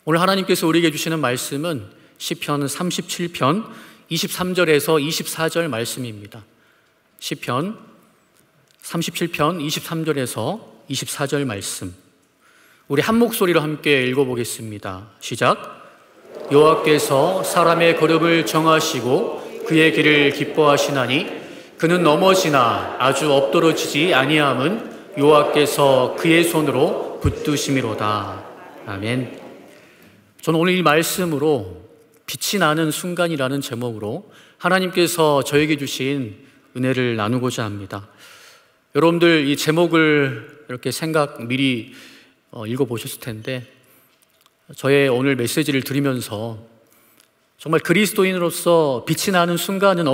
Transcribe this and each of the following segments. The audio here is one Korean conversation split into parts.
오늘 하나님께서 우리에게 주시는 말씀은 시편 37편 23절에서 24절 말씀입니다. 시편 37편 23절에서 24절 말씀, 우리 한 목소리로 함께 읽어보겠습니다. 시작. 여호와께서 사람의 거듭을 정하시고 그의 길을 기뻐하시나니 그는 넘어지나 아주 엎드러지지 아니함은 여호와께서 그의 손으로 붙드심이로다. 아멘. 저는 오늘 이 말씀으로 빛이 나는 순간이라는 제목으로 하나님께서 저에게 주신 은혜를 나누고자 합니다. 여러분들 이 제목을 이렇게 미리 읽어보셨을 텐데, 저의 오늘 메시지를 들으면서 정말 그리스도인으로서 빛이 나는 순간은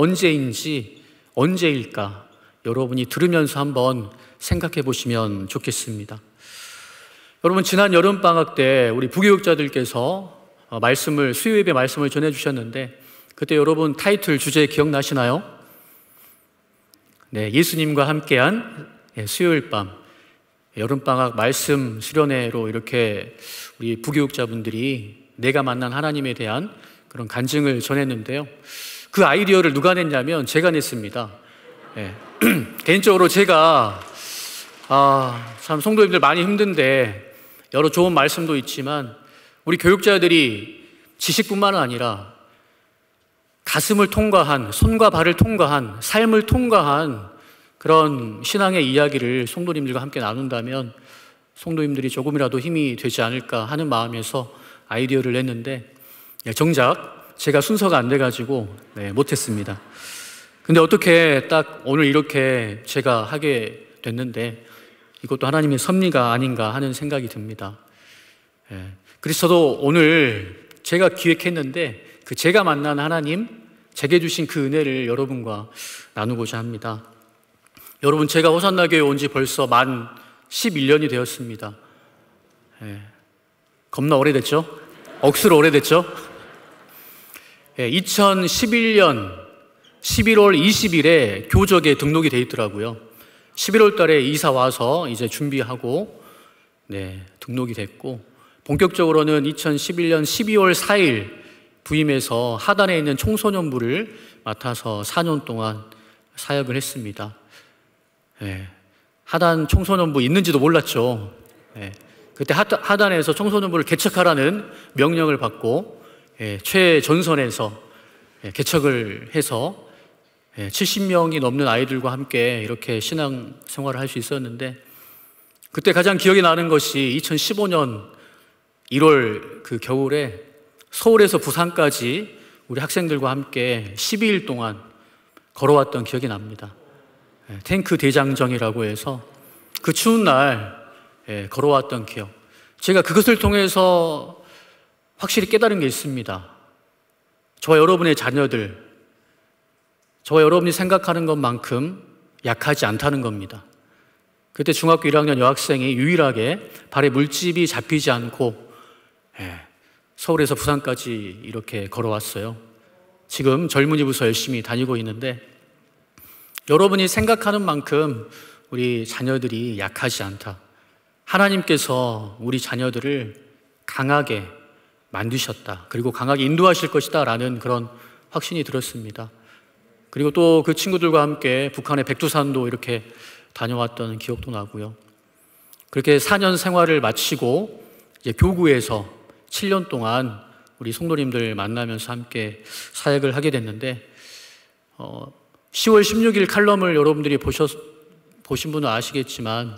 언제일까 여러분이 들으면서 한번 생각해 보시면 좋겠습니다. 여러분, 지난 여름방학 때 우리 부교육자들께서 수요예배 말씀을 전해주셨는데, 그때 여러분 타이틀 주제 기억나시나요? 네, 예수님과 함께한 수요일 밤 여름방학 말씀 수련회로 이렇게 우리 부교육자분들이 내가 만난 하나님에 대한 그런 간증을 전했는데요. 그 아이디어를 누가 냈냐면 제가 냈습니다. 네. 개인적으로 제가 참 성도님들 많이 힘든데 여러 좋은 말씀도 있지만 우리 교육자들이 지식뿐만 아니라 가슴을 통과한, 손과 발을 통과한, 삶을 통과한 그런 신앙의 이야기를 성도님들과 함께 나눈다면 성도님들이 조금이라도 힘이 되지 않을까 하는 마음에서 아이디어를 냈는데, 정작 제가 순서가 안 돼가지고 못했습니다. 근데 어떻게 딱 오늘 이렇게 제가 하게 됐는데 이것도 하나님의 섭리가 아닌가 하는 생각이 듭니다. 그래서 저도 오늘 제가 기획했는데 그 제가 만난 하나님, 제게 주신 그 은혜를 여러분과 나누고자 합니다. 여러분, 제가 호산나교에 온 지 벌써 만 11년이 되었습니다. 겁나 오래됐죠? 억수로 오래됐죠? 2011년 11월 20일에 교적에 등록이 돼 있더라고요. 11월 달에 이사 와서 이제 준비하고 등록이 됐고, 본격적으로는 2011년 12월 4일 부임해서 하단에 있는 청소년부를 맡아서 4년 동안 사역을 했습니다. 하단 청소년부 있는지도 몰랐죠. 그때 하단에서 청소년부를 개척하라는 명령을 받고 최전선에서 개척을 해서 70명이 넘는 아이들과 함께 이렇게 신앙 생활을 할 수 있었는데, 그때 가장 기억이 나는 것이 2015년 1월 그 겨울에 서울에서 부산까지 우리 학생들과 함께 12일 동안 걸어왔던 기억이 납니다. 탱크 대장정이라고 해서 그 추운 날 걸어왔던 기억. 제가 그것을 통해서 확실히 깨달은 게 있습니다. 저와 여러분의 자녀들, 저와 여러분이 생각하는 것만큼 약하지 않다는 겁니다. 그때 중학교 1학년 여학생이 유일하게 발에 물집이 잡히지 않고 서울에서 부산까지 이렇게 걸어왔어요. 지금 젊은이 부서 열심히 다니고 있는데, 여러분이 생각하는 만큼 우리 자녀들이 약하지 않다. 하나님께서 우리 자녀들을 강하게 만드셨다. 그리고 강하게 인도하실 것이다 라는 그런 확신이 들었습니다. 그리고 또 그 친구들과 함께 북한의 백두산도 이렇게 다녀왔던 기억도 나고요. 그렇게 4년 생활을 마치고 이제 교구에서 7년 동안 우리 성도님들 만나면서 함께 사역을 하게 됐는데, 10월 16일 칼럼을 여러분들이 보신 분은 아시겠지만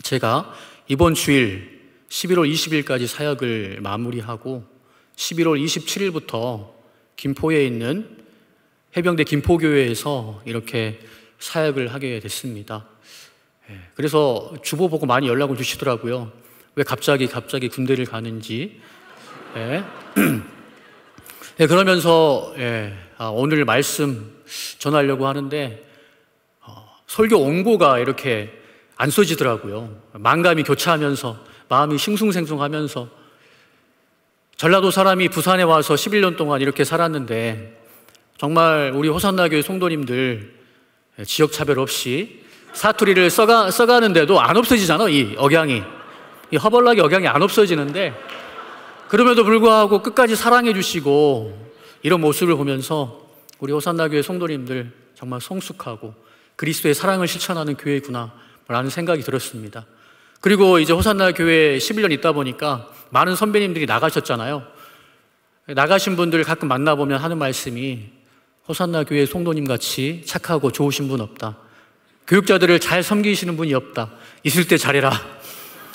제가 이번 주일 11월 20일까지 사역을 마무리하고 11월 27일부터 김포에 있는 해병대 김포교회에서 이렇게 사역을 하게 됐습니다. 그래서 주보 보고 많이 연락을 주시더라고요. 왜 갑자기 군대를 가는지. 그러면서 오늘 말씀 전하려고 하는데 설교 원고가 이렇게 안 써지더라고요. 만감이 교차하면서 마음이 싱숭생숭하면서, 전라도 사람이 부산에 와서 11년 동안 이렇게 살았는데 정말 우리 호산나교회 성도님들 지역차별 없이 사투리를 써가는데도 안 없어지잖아. 이 억양이, 이 허벌나게 억양이 안 없어지는데 그럼에도 불구하고 끝까지 사랑해 주시고 이런 모습을 보면서 우리 호산나 교회 성도님들 정말 성숙하고 그리스도의 사랑을 실천하는 교회구나 라는 생각이 들었습니다. 그리고 이제 호산나 교회에 11년 있다 보니까 많은 선배님들이 나가셨잖아요. 나가신 분들 가끔 만나보면 하는 말씀이 호산나 교회 성도님 같이 착하고 좋으신 분 없다. 교육자들을 잘 섬기시는 분이 없다. 있을 때 잘해라.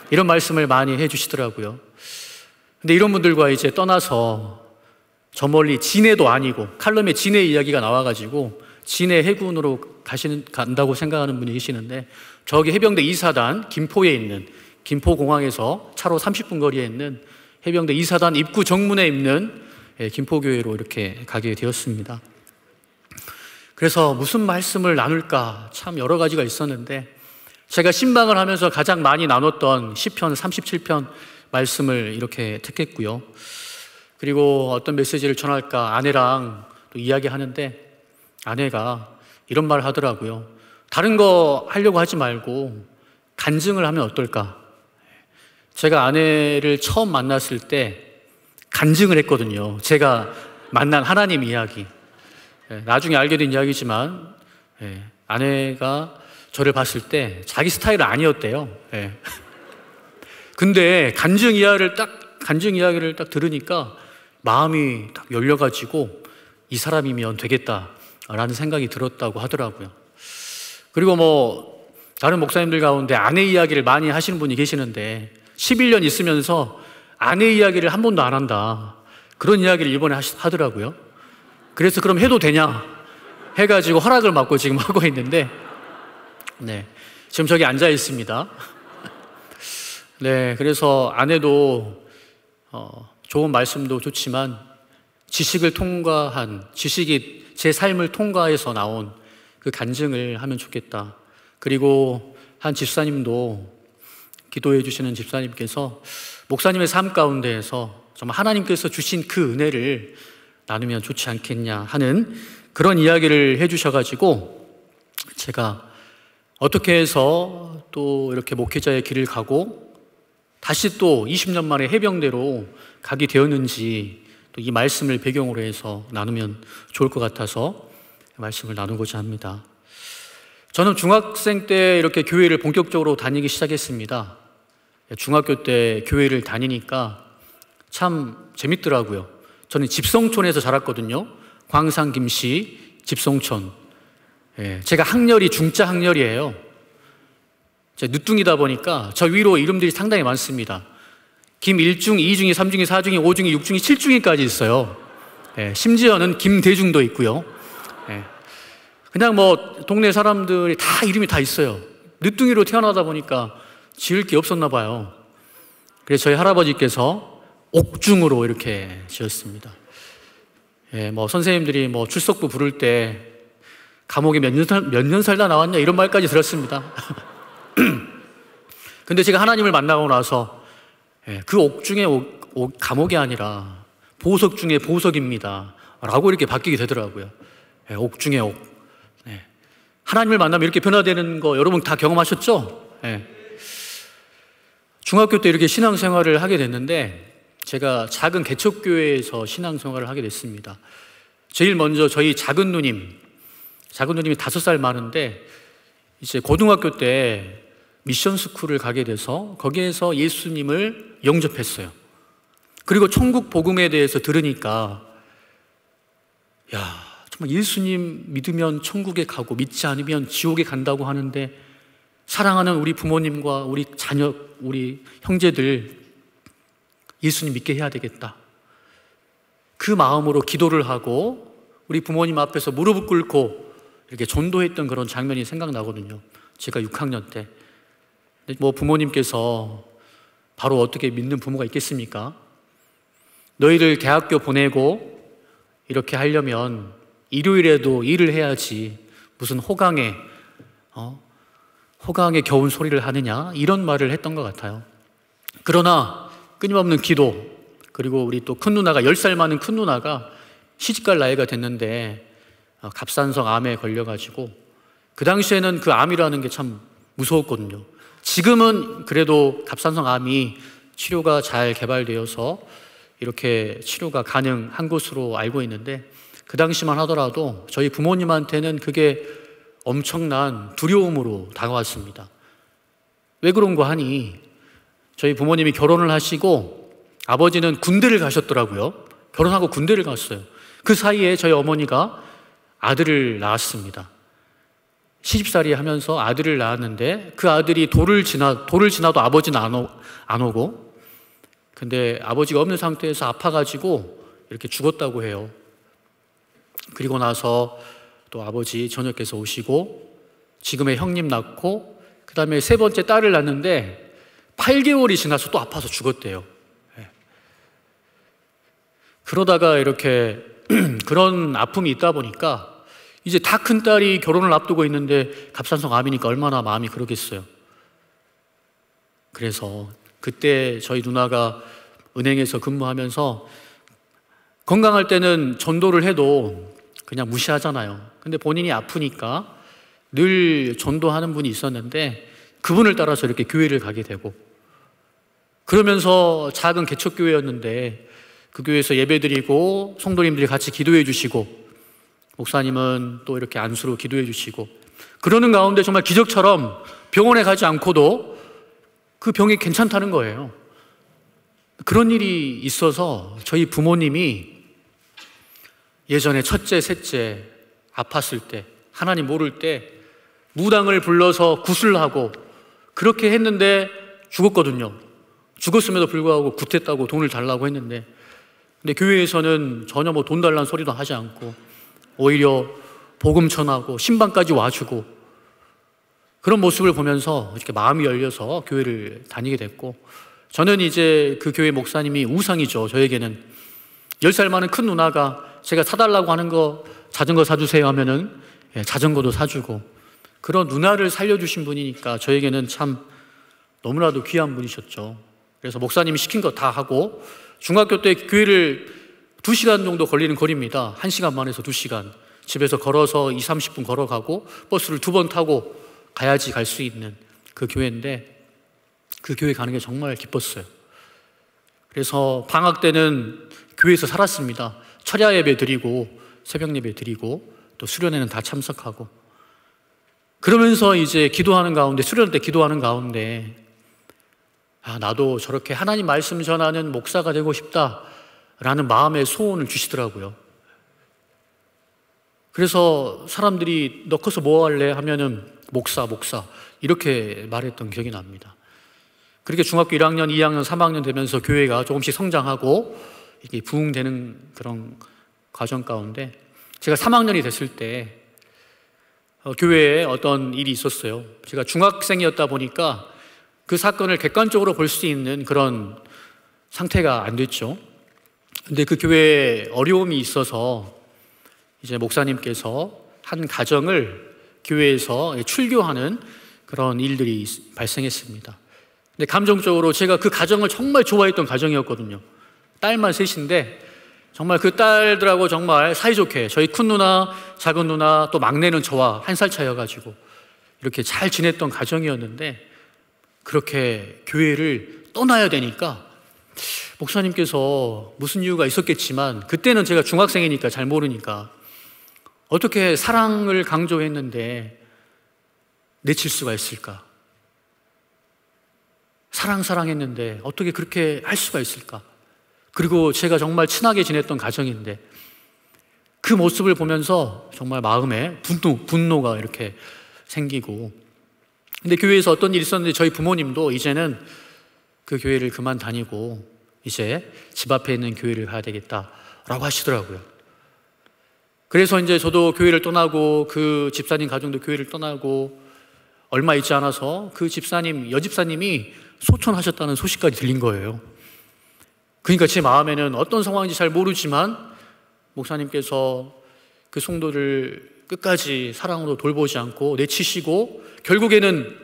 이런 말씀을 많이 해주시더라고요. 근데 이런 분들과 이제 떠나서 저 멀리 진해도 아니고 칼럼에 진해 이야기가 나와가지고 진해 해군으로 간다고 생각하는 분이 계시는데 저기 해병대 2사단 김포에 있는 김포공항에서 차로 30분 거리에 있는 해병대 2사단 입구 정문에 있는 김포교회로 이렇게 가게 되었습니다. 그래서 무슨 말씀을 나눌까 참 여러 가지가 있었는데 제가 신방을 하면서 가장 많이 나눴던 시편 37편 말씀을 이렇게 택했고요. 그리고 어떤 메시지를 전할까 아내랑 또 이야기하는데 아내가 이런 말을 하더라고요. 다른 거 하려고 하지 말고 간증을 하면 어떨까? 제가 아내를 처음 만났을 때 간증을 했거든요. 제가 만난 하나님 이야기. 나중에 알게 된 이야기지만 아내가 저를 봤을 때 자기 스타일은 아니었대요. 근데 간증 이야기를 딱 들으니까 마음이 딱 열려가지고 이 사람이면 되겠다라는 생각이 들었다고 하더라고요. 그리고 뭐 다른 목사님들 가운데 아내 이야기를 많이 하시는 분이 계시는데 11년 있으면서 아내 이야기를 한 번도 안 한다. 그런 이야기를 이번에 하더라고요. 그래서 그럼 해도 되냐 해가지고 허락을 받고 지금 하고 있는데 지금 저기 앉아 있습니다. 그래서 아내도 좋은 말씀도 좋지만 지식이 제 삶을 통과해서 나온 그 간증을 하면 좋겠다. 그리고 한 집사님도 기도해 주시는 집사님께서 목사님의 삶 가운데에서 정말 하나님께서 주신 그 은혜를 나누면 좋지 않겠냐 하는 그런 이야기를 해 주셔가지고 제가 어떻게 해서 또 이렇게 목회자의 길을 가고 다시 또 20년 만에 해병대로 가게 되었는지 또 이 말씀을 배경으로 해서 나누면 좋을 것 같아서 말씀을 나누고자 합니다. 저는 중학생 때 이렇게 교회를 본격적으로 다니기 시작했습니다. 중학교 때 교회를 다니니까 참 재밌더라고요. 저는 집성촌에서 자랐거든요. 광산 김씨 집성촌. 제가 학렬이 중자 학렬이에요. 제가 늦둥이다 보니까 저 위로 이름들이 상당히 많습니다. 김 1중, 2중이, 3중이, 4중이, 5중이, 6중이, 7중이까지 있어요. 심지어는 김대중도 있고요. 그냥 뭐 동네 사람들이 다 이름이 다 있어요. 늦둥이로 태어나다 보니까 지을 게 없었나 봐요. 그래서 저희 할아버지께서 옥중으로 이렇게 지었습니다. 뭐 선생님들이 뭐 출석부 부를 때 감옥에 몇 년 살다 나왔냐 이런 말까지 들었습니다. 근데 제가 하나님을 만나고 나서 그 옥중의 감옥이 아니라 보석 중의 보석입니다 라고 이렇게 바뀌게 되더라고요. 옥중의 옥. 하나님을 만나면 이렇게 변화되는 거 여러분 다 경험하셨죠? 중학교 때 이렇게 신앙생활을 하게 됐는데 제가 작은 개척교회에서 신앙생활을 하게 됐습니다. 제일 먼저 저희 작은 누님이 5살 많은데 이제 고등학교 때 미션 스쿨을 가게 돼서 거기에서 예수님을 영접했어요. 그리고 천국 복음에 대해서 들으니까 정말 예수님 믿으면 천국에 가고 믿지 않으면 지옥에 간다고 하는데 사랑하는 우리 부모님과 우리 자녀, 우리 형제들 예수님 믿게 해야 되겠다. 그 마음으로 기도를 하고 우리 부모님 앞에서 무릎을 꿇고 이렇게 전도했던 그런 장면이 생각나거든요. 제가 6학년 때. 뭐 부모님께서 바로 어떻게 믿는 부모가 있겠습니까? 너희를 대학교 보내고 이렇게 하려면 일요일에도 일을 해야지 무슨 호강에 겨운 소리를 하느냐 이런 말을 했던 것 같아요. 그러나 끊임없는 기도, 그리고 우리 또 큰 누나가 10살 많은 큰 누나가 시집갈 나이가 됐는데 갑상선 암에 걸려가지고 그 당시에는 그 암이라는 게 참 무서웠거든요. 지금은 그래도 갑상선 암이 치료가 잘 개발되어서 이렇게 치료가 가능한 것으로 알고 있는데, 그 당시만 하더라도 저희 부모님한테는 그게 엄청난 두려움으로 다가왔습니다. 왜 그런가 하니, 저희 부모님이 결혼을 하시고 아버지는 군대를 가셨더라고요. 결혼하고 군대를 갔어요. 그 사이에 저희 어머니가 아들을 낳았습니다. 시집살이 하면서 아들을 낳았는데, 그 아들이 돌을 지나도 아버지는 안 오고, 근데 아버지가 없는 상태에서 아파가지고 이렇게 죽었다고 해요. 그리고 나서 또 아버지 저녁께서 오시고 지금의 형님 낳고, 그 다음에 세 번째 딸을 낳는데 8개월이 지나서 또 아파서 죽었대요. 그러다가 이렇게 그런 아픔이 있다 보니까 이제 다 큰 딸이 결혼을 앞두고 있는데 갑상선 암이니까 얼마나 마음이 그러겠어요. 그래서 그때 저희 누나가 은행에서 근무하면서 건강할 때는 전도를 해도 그냥 무시하잖아요. 근데 본인이 아프니까 늘 전도하는 분이 있었는데, 그분을 따라서 이렇게 교회를 가게 되고, 그러면서 작은 개척교회였는데 그 교회에서 예배드리고 성도님들이 같이 기도해 주시고, 목사님은 또 이렇게 안수로 기도해 주시고, 그러는 가운데 정말 기적처럼 병원에 가지 않고도 그 병이 괜찮다는 거예요. 그런 일이 있어서 저희 부모님이 예전에 첫째, 셋째 아팠을 때, 하나님 모를 때 무당을 불러서 구슬하고 그렇게 했는데 죽었거든요. 죽었음에도 불구하고 굿했다고 돈을 달라고 했는데, 근데 교회에서는 전혀 뭐 돈 달라는 소리도 하지 않고 오히려 복음 전하고 신방까지 와주고, 그런 모습을 보면서 이렇게 마음이 열려서 교회를 다니게 됐고, 저는 이제 그 교회 목사님이 우상이죠. 저에게는 10살 많은 큰 누나가 제가 사달라고 하는 거, 자전거 사주세요 하면은 자전거도 사주고, 그런 누나를 살려주신 분이니까 저에게는 참 너무나도 귀한 분이셨죠. 그래서 목사님이 시킨 거 다 하고, 중학교 때 교회를 2시간 정도 걸리는 거리입니다. 1시간 반에서 2시간. 집에서 걸어서 20, 30분 걸어가고 버스를 2번 타고 가야지 갈 수 있는 그 교회인데, 그 교회 가는 게 정말 기뻤어요. 그래서 방학 때는 교회에서 살았습니다. 철야 예배 드리고 새벽 예배 드리고 또 수련회는 다 참석하고, 그러면서 이제 기도하는 가운데, 수련회 때 기도하는 가운데, 나도 저렇게 하나님 말씀 전하는 목사가 되고 싶다라는 마음의 소원을 주시더라고요. 그래서 사람들이 너 커서 뭐 할래 하면은 목사 이렇게 말했던 기억이 납니다. 그렇게 중학교 1학년, 2학년, 3학년 되면서 교회가 조금씩 성장하고 이게 부흥되는 그런 과정 가운데, 제가 3학년이 됐을 때 교회에 어떤 일이 있었어요. 제가 중학생이었다 보니까 그 사건을 객관적으로 볼 수 있는 그런 상태가 안 됐죠. 근데 그 교회에 어려움이 있어서 이제 목사님께서 한 가정을 교회에서 출교하는 그런 일들이 발생했습니다. 근데 감정적으로 제가 그 가정을 정말 좋아했던 가정이었거든요. 딸만 셋인데 정말 그 딸들하고 정말 사이좋게, 저희 큰 누나, 작은 누나, 또 막내는 저와 1살 차여가지고 이렇게 잘 지냈던 가정이었는데, 그렇게 교회를 떠나야 되니까 목사님께서 무슨 이유가 있었겠지만, 그때는 제가 중학생이니까 잘 모르니까 어떻게 사랑을 강조했는데 내칠 수가 있을까? 사랑했는데 어떻게 그렇게 할 수가 있을까? 그리고 제가 정말 친하게 지냈던 가정인데, 그 모습을 보면서 정말 마음에 분노가 이렇게 생기고, 근데 교회에서 어떤 일이 있었는데 저희 부모님도 이제는 그 교회를 그만 다니고 이제 집 앞에 있는 교회를 가야 되겠다라고 하시더라고요. 그래서 이제 저도 교회를 떠나고, 그 집사님 가정도 교회를 떠나고, 얼마 있지 않아서 그 집사님, 여집사님이 소천하셨다는 소식까지 들린 거예요. 그러니까 제 마음에는 어떤 상황인지 잘 모르지만 목사님께서 그 성도를 끝까지 사랑으로 돌보지 않고 내치시고 결국에는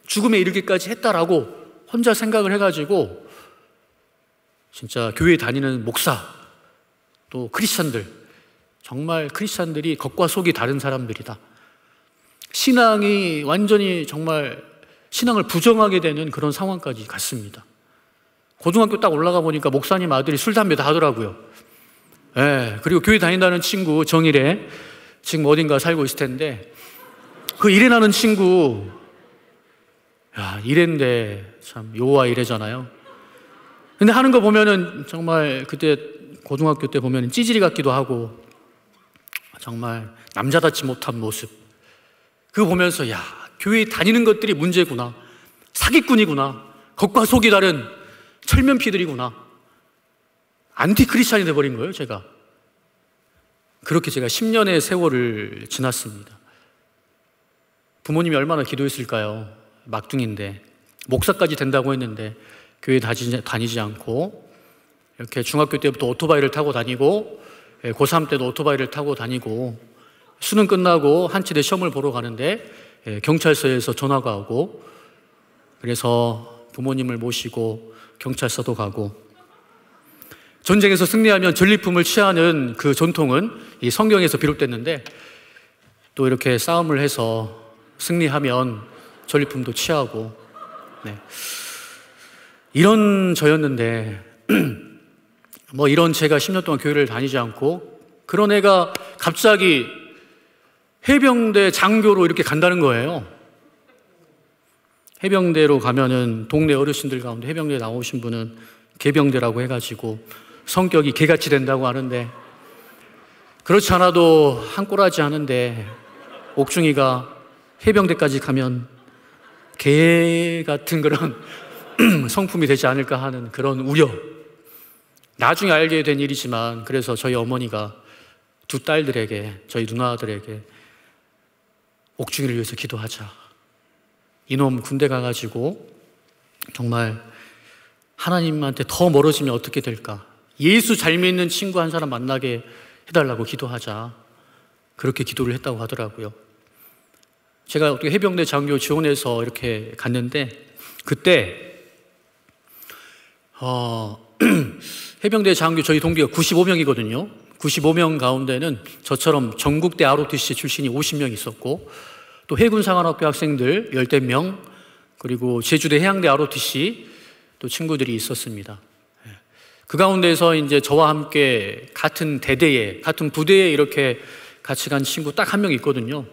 죽음에 이르기까지 했다라고 혼자 생각을 해가지고, 진짜 교회 다니는 목사, 또 크리스찬들, 정말 크리스찬들이 겉과 속이 다른 사람들이다, 신앙이 완전히 정말 신앙을 부정하게 되는 그런 상황까지 갔습니다. 고등학교 딱 올라가 보니까 목사님 아들이 술, 담배 다 하더라고요. 예, 그리고 교회 다닌다는 친구 정일에 지금 어딘가 살고 있을 텐데, 그 이래나는 친구, 야, 이래인데 참 요와 이래잖아요. 근데 하는 거 보면은 정말 그때 고등학교 때 보면 찌질이 같기도 하고 정말 남자답지 못한 모습. 그거 보면서 야, 교회 다니는 것들이 문제구나. 사기꾼이구나. 겉과 속이 다른 철면피들이구나. 안티 크리스찬이 돼버린 거예요, 제가. 그렇게 제가 10년의 세월을 지났습니다. 부모님이 얼마나 기도했을까요? 막둥인데 목사까지 된다고 했는데 교회 다니지 않고 이렇게 중학교 때부터 오토바이를 타고 다니고 고3 때도 오토바이를 타고 다니고 수능 끝나고 한치대 시험을 보러 가는데 경찰서에서 전화가 오고 그래서 부모님을 모시고 경찰서도 가고 전쟁에서 승리하면 전리품을 취하는 그 전통은 이 성경에서 비롯됐는데 또 이렇게 싸움을 해서 승리하면 전리품도 취하고 네. 이런 저였는데 뭐 이런 제가 10년 동안 교회를 다니지 않고 그런 애가 갑자기 해병대 장교로 이렇게 간다는 거예요. 해병대로 가면은 동네 어르신들 가운데 해병대 나오신 분은 개병대라고 해가지고 성격이 개같이 된다고 하는데 그렇지 않아도 한 꼬라지 하는데 옥중이가 해병대까지 가면 개 같은 그런 성품이 되지 않을까 하는 그런 우려. 나중에 알게 된 일이지만 그래서 저희 어머니가 두 딸들에게 저희 누나들에게 옥중이를 위해서 기도하자. 이놈 군대 가가지고 정말 하나님한테 더 멀어지면 어떻게 될까? 예수 잘 믿는 친구 한 사람 만나게 해달라고 기도하자. 그렇게 기도를 했다고 하더라고요. 제가 어떻게 해병대 장교 지원해서 이렇게 갔는데 그때 해병대 장교 저희 동기가 95명이거든요. 95명 가운데는 저처럼 전국대 ROTC 출신이 50명 있었고 또 해군상관학교 학생들 10명 그리고 제주대 해양대 ROTC 또 친구들이 있었습니다. 그 가운데서 이제 저와 함께 같은 대대에 같은 부대에 이렇게 같이 간 친구 딱 한 명 있거든요.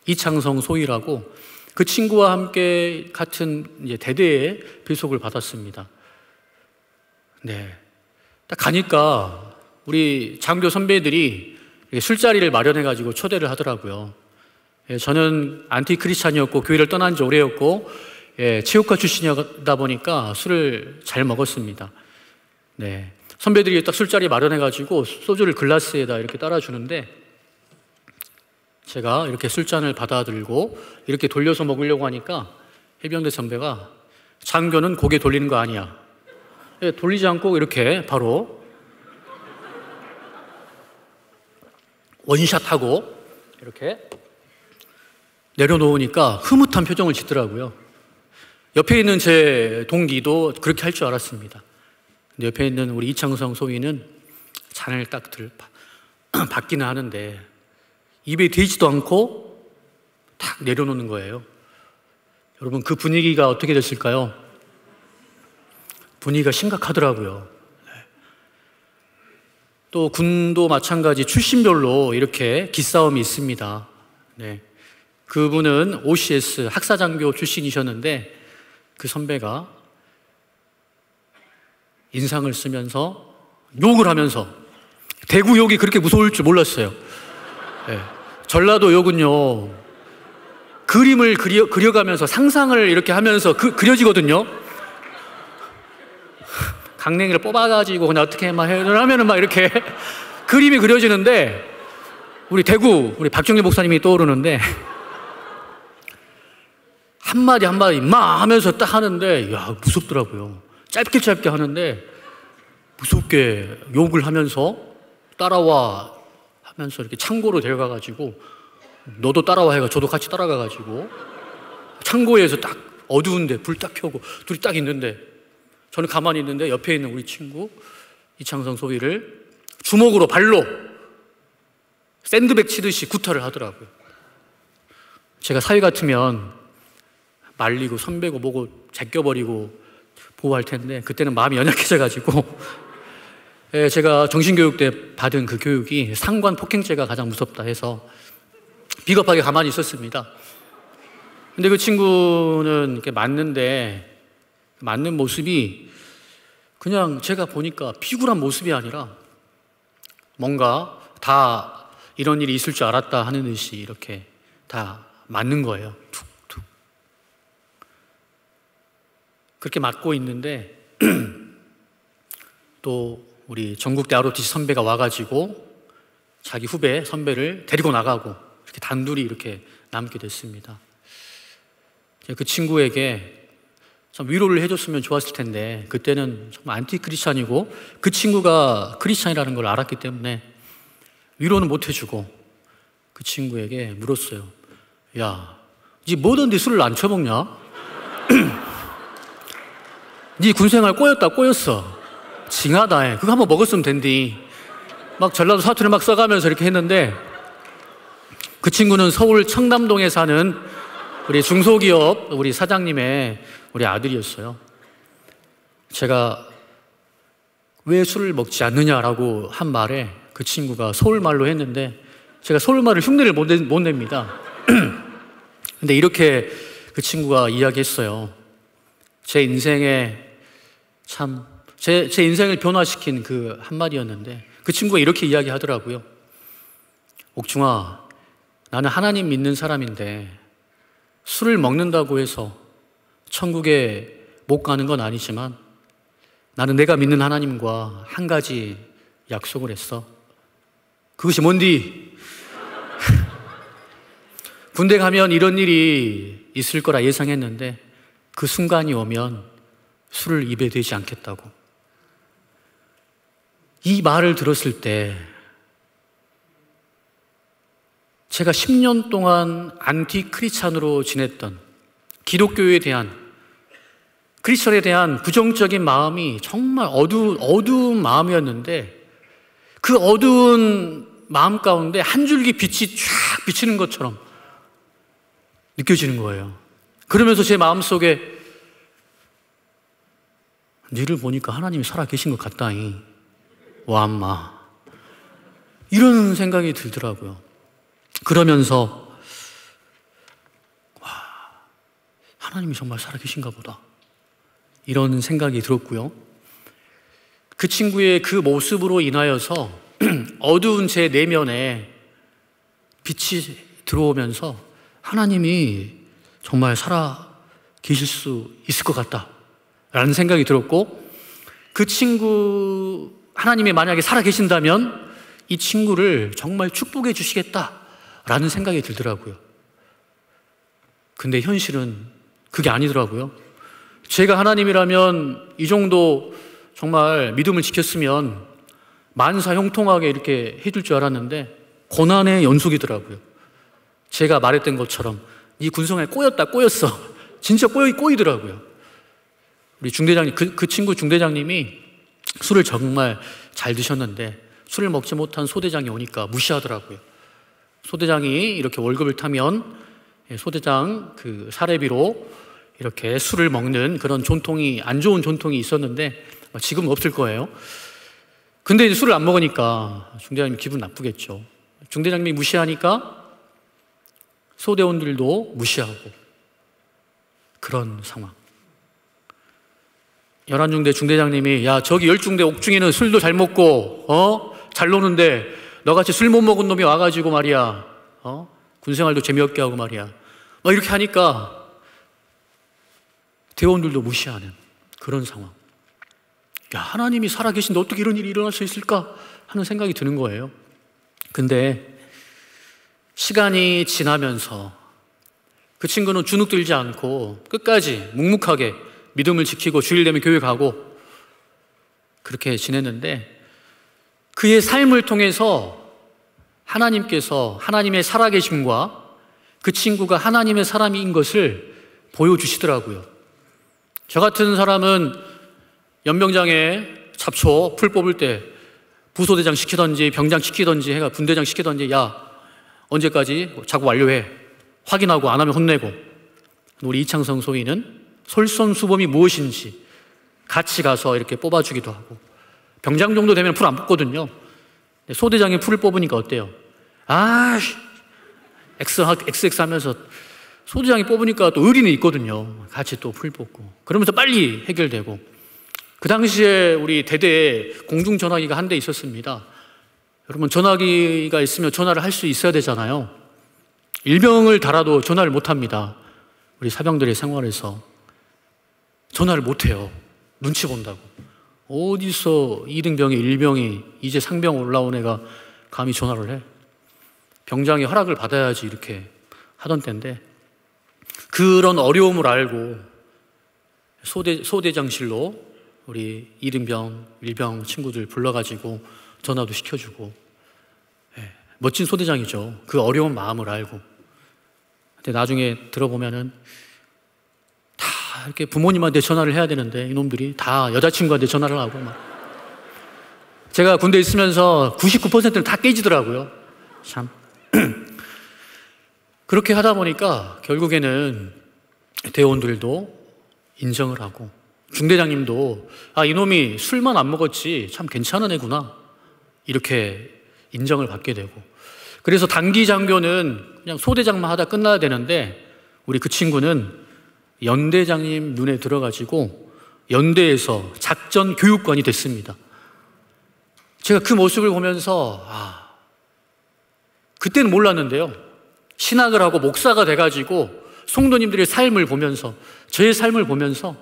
이창성 소희라고 그 친구와 함께 같은 이제 대대에 배속을 받았습니다. 네. 딱 가니까 우리 장교 선배들이 술자리를 마련해가지고 초대를 하더라고요. 저는 안티 크리스찬이었고 교회를 떠난 지 오래였고 체육과 출신이다 보니까 술을 잘 먹었습니다. 네. 선배들이 딱 술자리 마련해가지고 소주를 글라스에다 이렇게 따라주는데 제가 이렇게 술잔을 받아들고 이렇게 돌려서 먹으려고 하니까 해병대 선배가 장교는 고개 돌리는 거 아니야. 돌리지 않고 이렇게 바로 원샷하고 이렇게 내려놓으니까 흐뭇한 표정을 짓더라고요. 옆에 있는 제 동기도 그렇게 할 줄 알았습니다. 근데 옆에 있는 우리 이창성 소위는 잔을 딱 받기는 하는데 입에 대지도 않고 탁 내려놓는 거예요. 여러분 그 분위기가 어떻게 됐을까요? 분위기가 심각하더라고요. 또 군도 마찬가지 출신별로 이렇게 기싸움이 있습니다. 네. 그분은 OCS 학사장교 출신이셨는데 그 선배가 인상을 쓰면서 욕을 하면서 대구 욕이 그렇게 무서울 줄 몰랐어요. 네. 전라도 욕은요 그림을 그려가면서 상상을 이렇게 하면서 그려지거든요. 강냉이를 뽑아가지고 그냥 어떻게 막 하면은 막 이렇게 그림이 그려지는데 우리 대구 우리 박정리 목사님이 떠오르는데 한마디 마 하면서 딱 하는데 야 무섭더라고요. 짧게 하는데 무섭게 욕을 하면서 따라와 하면서 이렇게 창고로 데려가가지고 너도 따라와 해가 저도 같이 따라가가지고 창고에서 딱 어두운데 불 딱 켜고 둘이 딱 있는데 저는 가만히 있는데 옆에 있는 우리 친구 이창성 소위를 주먹으로 발로 샌드백 치듯이 구타를 하더라고요. 제가 사위 같으면 말리고 선배고 뭐고 제껴버리고 보호할 텐데 그때는 마음이 연약해져가지고 제가 정신교육 때 받은 그 교육이 상관 폭행죄가 가장 무섭다 해서 비겁하게 가만히 있었습니다. 근데 그 친구는 이렇게 맞는데 맞는 모습이 그냥 제가 보니까 비굴한 모습이 아니라 뭔가 다 이런 일이 있을 줄 알았다 하는 듯이 이렇게 다 맞는 거예요. 툭툭. 그렇게 맞고 있는데 또 우리 전국대 ROTC 선배가 와가지고 자기 후배 선배를 데리고 나가고 이렇게 단둘이 이렇게 남게 됐습니다. 그 친구에게 참 위로를 해줬으면 좋았을 텐데 그때는 정말 안티 크리스찬이고 그 친구가 크리스찬이라는 걸 알았기 때문에 위로는 못 해주고 그 친구에게 물었어요. 야, 니 뭐던데 술을 안 처먹냐? 니 군생활 꼬였어. 징하다. 그거 한번 먹었으면 된디. 막 전라도 사투리 막 써가면서 이렇게 했는데 그 친구는 서울 청담동에 사는 우리 중소기업 우리 사장님의 우리 아들이었어요. 제가 왜 술을 먹지 않느냐라고 한 말에 그 친구가 서울말로 했는데 제가 서울말을 흉내를 못 냅니다. 근데 이렇게 그 친구가 이야기했어요. 제 인생에 참 제 인생을 변화시킨 그 한마디였는데 그 친구가 이렇게 이야기하더라고요. 옥중아, 나는 하나님 믿는 사람인데 술을 먹는다고 해서 천국에 못 가는 건 아니지만 나는 내가 믿는 하나님과 한 가지 약속을 했어. 그것이 뭔디? 군대 가면 이런 일이 있을 거라 예상했는데 그 순간이 오면 술을 입에 대지 않겠다고. 이 말을 들었을 때 제가 10년 동안 안티 크리스찬으로 지냈던 기독교에 대한 크리스천에 대한 부정적인 마음이 정말 어두운 마음이었는데 그 어두운 마음 가운데 한 줄기 빛이 쫙 비치는 것처럼 느껴지는 거예요. 그러면서 제 마음속에 너를 보니까 하나님이 살아계신 것 같다니. 와, 엄마. 이런 생각이 들더라고요. 그러면서 와, 하나님이 정말 살아계신가 보다. 이런 생각이 들었고요. 그 친구의 그 모습으로 인하여서 어두운 제 내면에 빛이 들어오면서 하나님이 정말 살아계실 수 있을 것 같다라는 생각이 들었고 그 친구 하나님이 만약에 살아계신다면 이 친구를 정말 축복해 주시겠다라는 생각이 들더라고요. 근데 현실은 그게 아니더라고요. 제가 하나님이라면 이 정도 정말 믿음을 지켰으면 만사 형통하게 이렇게 해줄 줄 알았는데 고난의 연속이더라고요. 제가 말했던 것처럼 이 군성에 꼬였어. 진짜 꼬이더라고요. 우리 중대장님, 그 친구 중대장님이 술을 정말 잘 드셨는데 술을 먹지 못한 소대장이 오니까 무시하더라고요. 소대장이 이렇게 월급을 타면 소대장 그 사례비로 이렇게 술을 먹는 그런 전통이, 안 좋은 전통이 있었는데 지금은 없을 거예요. 근데 이제 술을 안 먹으니까 중대장님 기분 나쁘겠죠. 중대장님이 무시하니까 소대원들도 무시하고 그런 상황. 11중대 중대장님이 야, 저기 10중대 옥중에는 술도 잘 먹고 잘 노는데 너같이 술 못 먹은 놈이 와가지고 말이야 군생활도 재미없게 하고 말이야 막 이렇게 하니까 대원들도 무시하는 그런 상황. 야, 하나님이 살아계신데 어떻게 이런 일이 일어날 수 있을까 하는 생각이 드는 거예요. 근데 시간이 지나면서 그 친구는 주눅 들지 않고 끝까지 묵묵하게 믿음을 지키고 주일 되면 교회 가고 그렇게 지냈는데 그의 삶을 통해서 하나님께서 하나님의 살아계심과 그 친구가 하나님의 사람인 것을 보여주시더라고요. 저 같은 사람은 연병장에 잡초 풀 뽑을 때 부소대장 시키던지 병장 시키던지 해가 분대장 시키던지 야, 언제까지 작업 완료해 확인하고 안 하면 혼내고. 우리 이창성 소위는 솔선수범이 무엇인지 같이 가서 이렇게 뽑아주기도 하고, 병장 정도 되면 풀 안 뽑거든요. 소대장이 풀을 뽑으니까 어때요? XX 하면서 소대장이 뽑으니까 또 의리는 있거든요. 같이 또 풀 뽑고. 그러면서 빨리 해결되고. 그 당시에 우리 대대에 공중전화기가 한 대 있었습니다. 여러분, 전화기가 있으면 전화를 할 수 있어야 되잖아요. 일병을 달아도 전화를 못 합니다. 우리 사병들의 생활에서. 전화를 못 해요. 눈치 본다고. 어디서 2등병이, 1병이, 이제 상병 올라온 애가 감히 전화를 해? 병장의 허락을 받아야지 이렇게 하던 때인데, 그런 어려움을 알고 소대장실로 우리 2등병, 1병 친구들 불러가지고 전화도 시켜주고, 멋진 소대장이죠. 그 어려운 마음을 알고. 근데 나중에 들어보면은 다 이렇게 부모님한테 전화를 해야 되는데 이놈들이 다 여자친구한테 전화를 하고 막. 제가 군대에 있으면서 99%는 다 깨지더라고요. 참. 그렇게 하다 보니까 결국에는 대원들도 인정을 하고, 중대장님도 이놈이 술만 안 먹었지 참 괜찮은 애구나, 이렇게 인정을 받게 되고. 그래서 단기 장교는 그냥 소대장만 하다 끝나야 되는데, 우리 그 친구는 연대장님 눈에 들어가지고 연대에서 작전 교육관이 됐습니다. 제가 그 모습을 보면서 그때는 몰랐는데요, 신학을 하고 목사가 돼가지고 성도님들의 삶을 보면서, 저의 삶을 보면서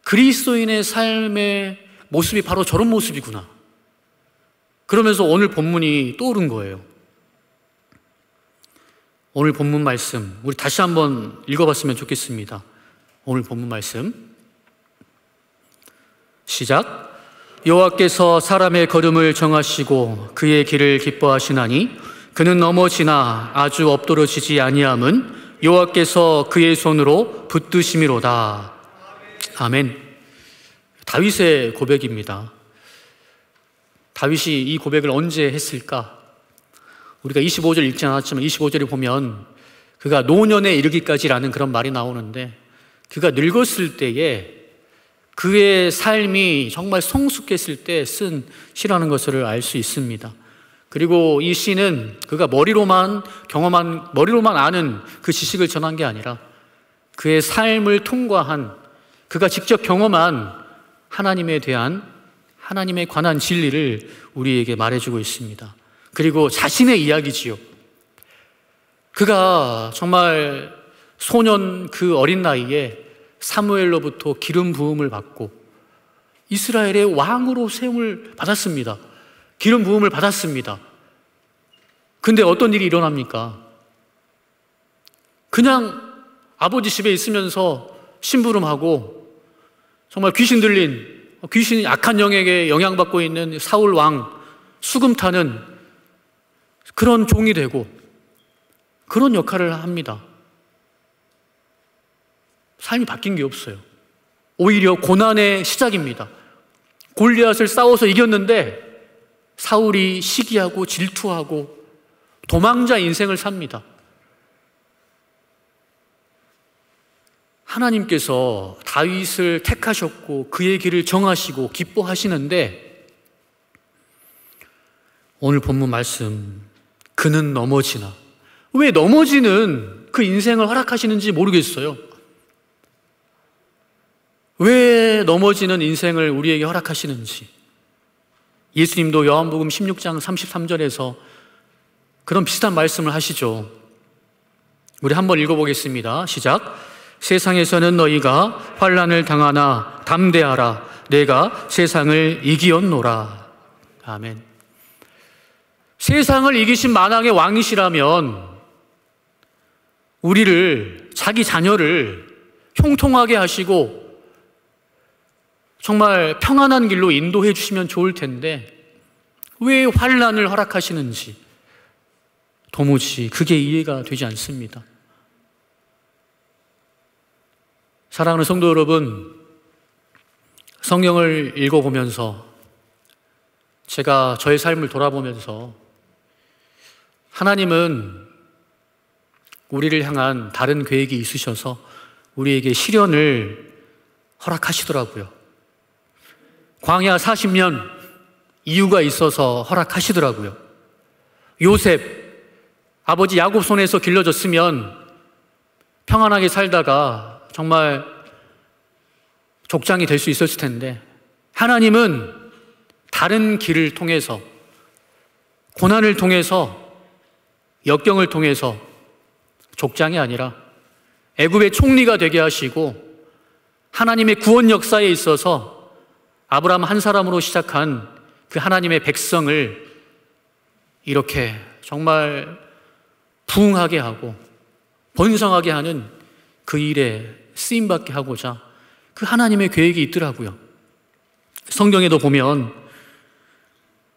그리스도인의 삶의 모습이 바로 저런 모습이구나, 그러면서 오늘 본문이 떠오른 거예요. 오늘 본문 말씀 우리 다시 한번 읽어봤으면 좋겠습니다. 오늘 본문 말씀 시작. 여호와께서 사람의 걸음을 정하시고 그의 길을 기뻐하시나니 그는 넘어지나 아주 엎드러지지 아니함은 여호와께서 그의 손으로 붙드심이로다. 아멘. 다윗의 고백입니다. 다윗이 이 고백을 언제 했을까? 우리가 25절 읽지 않았지만 25절에 보면 그가 노년에 이르기까지라는 그런 말이 나오는데, 그가 늙었을 때에 그의 삶이 정말 성숙했을 때 쓴 시라는 것을 알 수 있습니다. 그리고 이 시는 그가 머리로만 아는 그 지식을 전한 게 아니라 그의 삶을 통과한, 그가 직접 경험한 하나님에 관한 진리를 우리에게 말해주고 있습니다. 그리고 자신의 이야기지요. 그가 정말 소년 그 어린 나이에 사무엘로부터 기름 부음을 받고 이스라엘의 왕으로 세움을 받았습니다. 기름 부음을 받았습니다. 근데 어떤 일이 일어납니까? 그냥 아버지 집에 있으면서 심부름하고 정말 귀신 들린, 귀신이 악한 영에게 영향받고 있는 사울 왕 수금 타는 그런 종이 되고 그런 역할을 합니다. 삶이 바뀐 게 없어요. 오히려 고난의 시작입니다. 골리앗을 싸워서 이겼는데 사울이 시기하고 질투하고 도망자 인생을 삽니다. 하나님께서 다윗을 택하셨고 그의 길을 정하시고 기뻐하시는데, 오늘 본문 말씀, 그는 넘어지나. 왜 넘어지는 그 인생을 허락하시는지 모르겠어요. 왜 넘어지는 인생을 우리에게 허락하시는지. 예수님도 요한복음 16장 33절에서 그런 비슷한 말씀을 하시죠. 우리 한번 읽어보겠습니다. 시작. 세상에서는 너희가 환난을 당하나 담대하라. 내가 세상을 이기었노라. 아멘. 세상을 이기신 만왕의 왕이시라면 우리를, 자기 자녀를 형통하게 하시고 정말 평안한 길로 인도해 주시면 좋을 텐데 왜 환난을 허락하시는지 도무지 그게 이해가 되지 않습니다. 사랑하는 성도 여러분, 성경을 읽어보면서 제가 저의 삶을 돌아보면서 하나님은 우리를 향한 다른 계획이 있으셔서 우리에게 시련을 허락하시더라고요. 광야 40년 이유가 있어서 허락하시더라고요. 요셉, 아버지 야곱 손에서 길러졌으면 평안하게 살다가 정말 족장이 될 수 있었을 텐데, 하나님은 다른 길을 통해서, 고난을 통해서, 역경을 통해서 족장이 아니라 애굽의 총리가 되게 하시고, 하나님의 구원 역사에 있어서 아브라함 한 사람으로 시작한 그 하나님의 백성을 이렇게 정말 부흥하게 하고 번성하게 하는 그 일에 쓰임받게 하고자 그 하나님의 계획이 있더라고요. 성경에도 보면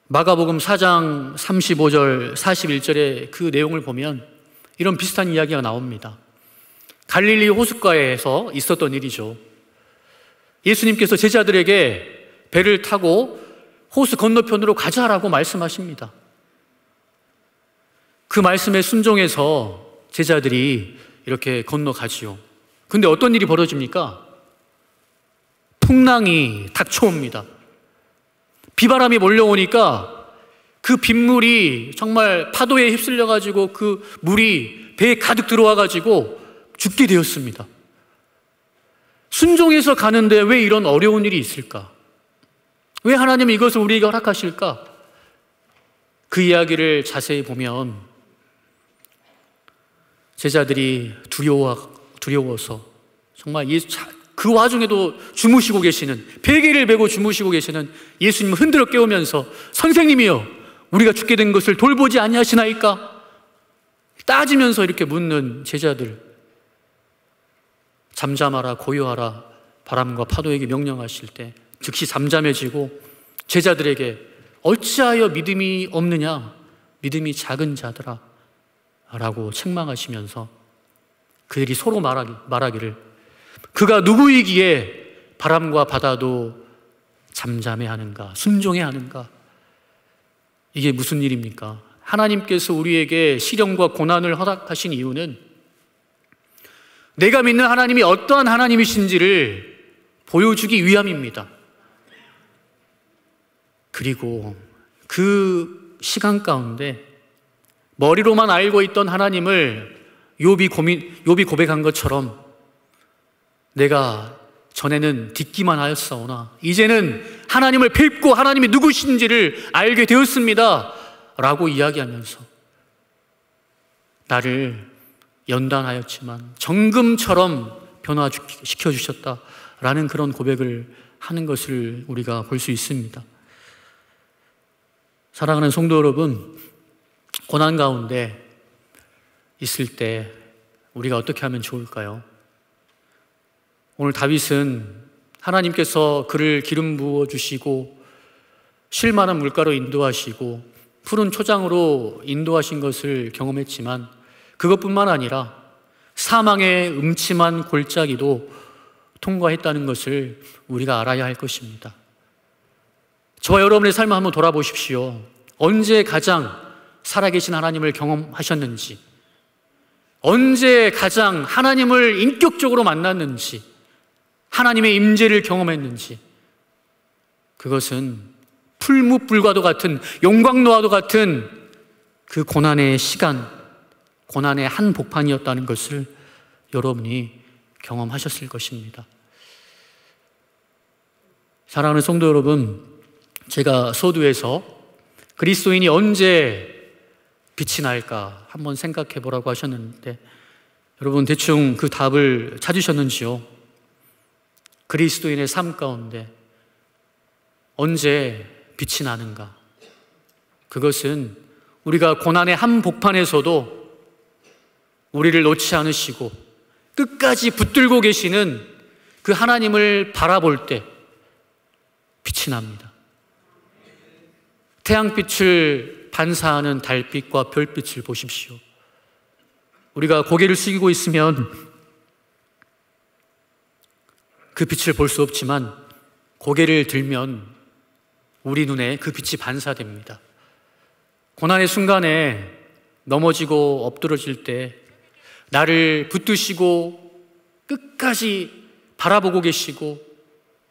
마가복음 4장 35절 41절의 그 내용을 보면 이런 비슷한 이야기가 나옵니다. 갈릴리 호숫가에서 있었던 일이죠. 예수님께서 제자들에게 배를 타고 호수 건너편으로 가자라고 말씀하십니다. 그 말씀에 순종해서 제자들이 이렇게 건너가지요. 근데 어떤 일이 벌어집니까? 풍랑이 닥쳐옵니다. 비바람이 몰려오니까 그 빗물이 정말 파도에 휩쓸려가지고 그 물이 배에 가득 들어와가지고 죽게 되었습니다. 순종해서 가는데 왜 이런 어려운 일이 있을까? 왜 하나님이 이것을 우리에게 허락하실까? 그 이야기를 자세히 보면 제자들이 두려워서 정말 그 와중에도 주무시고 계시는, 베개를 메고 주무시고 계시는 예수님을 흔들어 깨우면서 선생님이여, 우리가 죽게 된 것을 돌보지 아니하시나이까? 따지면서 이렇게 묻는 제자들. 잠잠하라, 고요하라, 바람과 파도에게 명령하실 때 즉시 잠잠해지고 제자들에게 어찌하여 믿음이 없느냐, 믿음이 작은 자들아 라고 책망하시면서 그들이 서로 말하기를 그가 누구이기에 바람과 바다도 잠잠해 하는가, 순종해 하는가? 이게 무슨 일입니까? 하나님께서 우리에게 시련과 고난을 허락하신 이유는 내가 믿는 하나님이 어떠한 하나님이신지를 보여주기 위함입니다. 그리고 그 시간 가운데 머리로만 알고 있던 하나님을 욥이 고백한 것처럼 내가 전에는 듣기만 하였사오나 이제는 하나님을 뵙고 하나님이 누구신지를 알게 되었습니다 라고 이야기하면서 나를 연단하였지만 정금처럼 변화시켜 주셨다라는 그런 고백을 하는 것을 우리가 볼 수 있습니다. 사랑하는 성도 여러분, 고난 가운데 있을 때 우리가 어떻게 하면 좋을까요? 오늘 다윗은 하나님께서 그를 기름 부어주시고 쉴 만한 물가로 인도하시고 푸른 초장으로 인도하신 것을 경험했지만 그것뿐만 아니라 사망의 음침한 골짜기도 통과했다는 것을 우리가 알아야 할 것입니다. 저와 여러분의 삶을 한번 돌아보십시오. 언제 가장 살아계신 하나님을 경험하셨는지, 언제 가장 하나님을 인격적으로 만났는지, 하나님의 임재를 경험했는지, 그것은 풀무불과도 같은, 용광로와도 같은 그 고난의 시간, 고난의 한복판이었다는 것을 여러분이 경험하셨을 것입니다. 사랑하는 성도 여러분, 제가 서두에서 그리스도인이 언제 빛이 날까 한번 생각해 보라고 하셨는데 여러분 대충 그 답을 찾으셨는지요? 그리스도인의 삶 가운데 언제 빛이 나는가? 그것은 우리가 고난의 한복판에서도 우리를 놓지 않으시고 끝까지 붙들고 계시는 그 하나님을 바라볼 때 빛이 납니다. 태양빛을 반사하는 달빛과 별빛을 보십시오. 우리가 고개를 숙이고 있으면 그 빛을 볼 수 없지만 고개를 들면 우리 눈에 그 빛이 반사됩니다. 고난의 순간에 넘어지고 엎드러질 때 나를 붙드시고 끝까지 바라보고 계시고